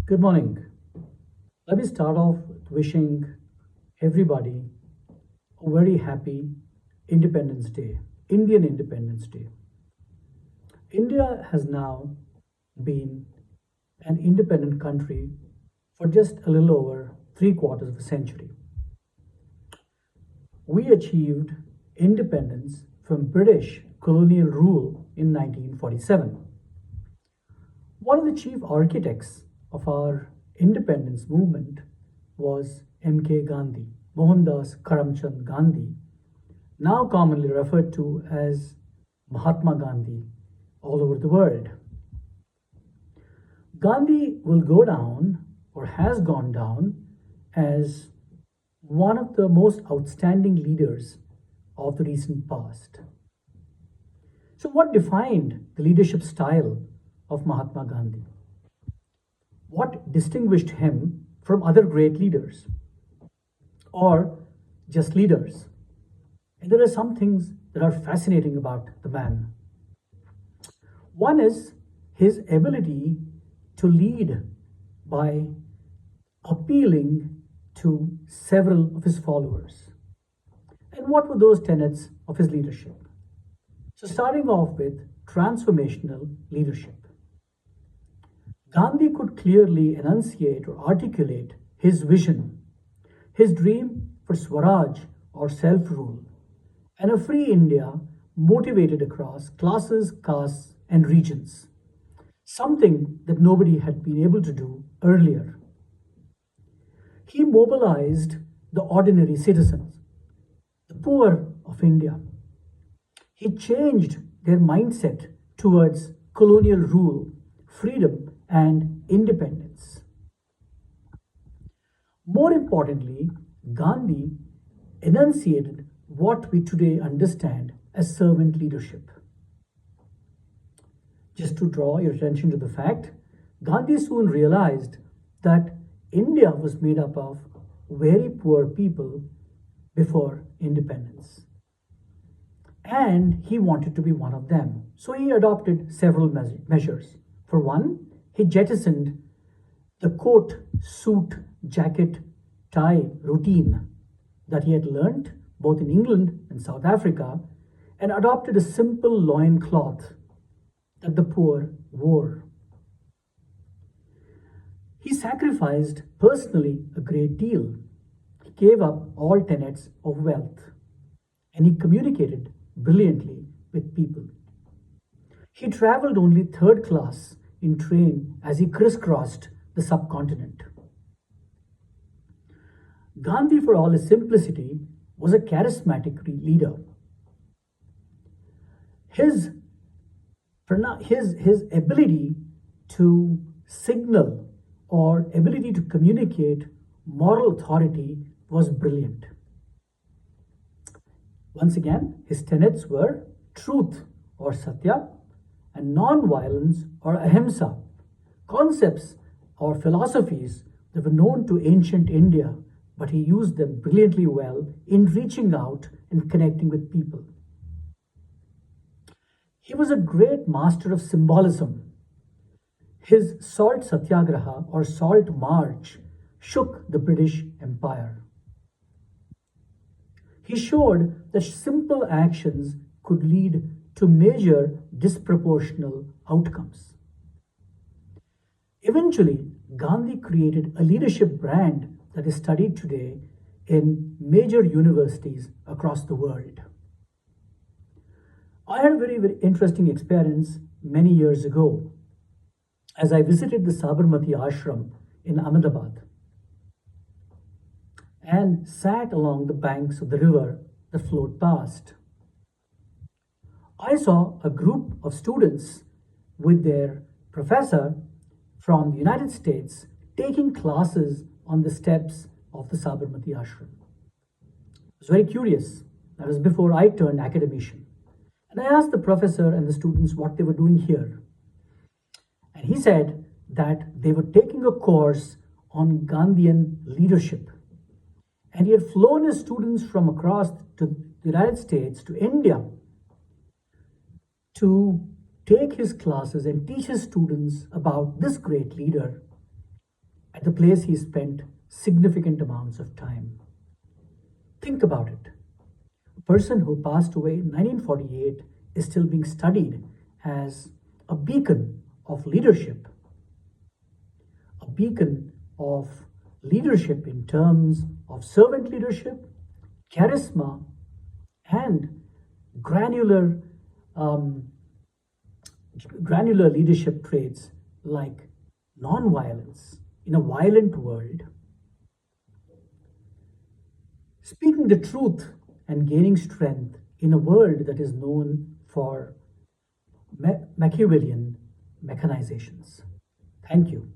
Good morning. Let me start off with wishing everybody a very happy Independence Day, Indian Independence Day. India has now been an independent country for just a little over three quarters of a century. We achieved independence from British colonial rule in 1947. One of the chief architects of our independence movement was M.K. Gandhi, Mohandas Karamchand Gandhi, now commonly referred to as Mahatma Gandhi all over the world. Gandhi will go down or has gone down as one of the most outstanding leaders of the recent past. So, what defined the leadership style of Mahatma Gandhi? What distinguished him from other great leaders or just leaders? And there are some things that are fascinating about the man. One is his ability to lead by appealing to several of his followers. And what were those tenets of his leadership? So, starting off with transformational leadership. Gandhi could clearly enunciate or articulate his vision, his dream for Swaraj or self rule, and a free India motivated across classes, castes, and regions, something that nobody had been able to do earlier. He mobilized the ordinary citizens, the poor of India. He changed their mindset towards colonial rule, freedom, and independence. More importantly, Gandhi enunciated what we today understand as servant leadership. Just to draw your attention to the fact, Gandhi soon realized that India was made up of very poor people before independence. And he wanted to be one of them. So he adopted several measures. For one, he jettisoned the coat, suit, jacket, tie routine that he had learnt both in England and South Africa and adopted a simple loin cloth that the poor wore. He sacrificed personally a great deal. He gave up all tenets of wealth and he communicated brilliantly with people. He traveled only third class in train as he crisscrossed the subcontinent. Gandhi, for all his simplicity, was a charismatic leader. His ability to signal or ability to communicate moral authority was brilliant. Once again, his tenets were truth or satya and non-violence or ahimsa, concepts or philosophies that were known to ancient India, but he used them brilliantly well in reaching out and connecting with people. He was a great master of symbolism. His salt satyagraha or salt march shook the British Empire. He showed that simple actions could lead to major disproportional outcomes. Eventually, Gandhi created a leadership brand that is studied today in major universities across the world. I had a very interesting experience many years ago as I visited the Sabarmati Ashram in Ahmedabad and sat along the banks of the river that flowed past. I saw a group of students with their professor from the United States taking classes on the steps of the Sabarmati Ashram. I was very curious. That was before I turned academician. And I asked the professor and the students what they were doing here. And he said that they were taking a course on Gandhian leadership. And he had flown his students from across to the United States to India to take his classes and teach his students about this great leader at the place he spent significant amounts of time. Think about it. A person who passed away in 1948 is still being studied as a beacon of leadership, a beacon of leadership in terms of servant leadership, charisma, and granular granular leadership traits like nonviolence in a violent world, speaking the truth and gaining strength in a world that is known for Machiavellian mechanizations. Thank you.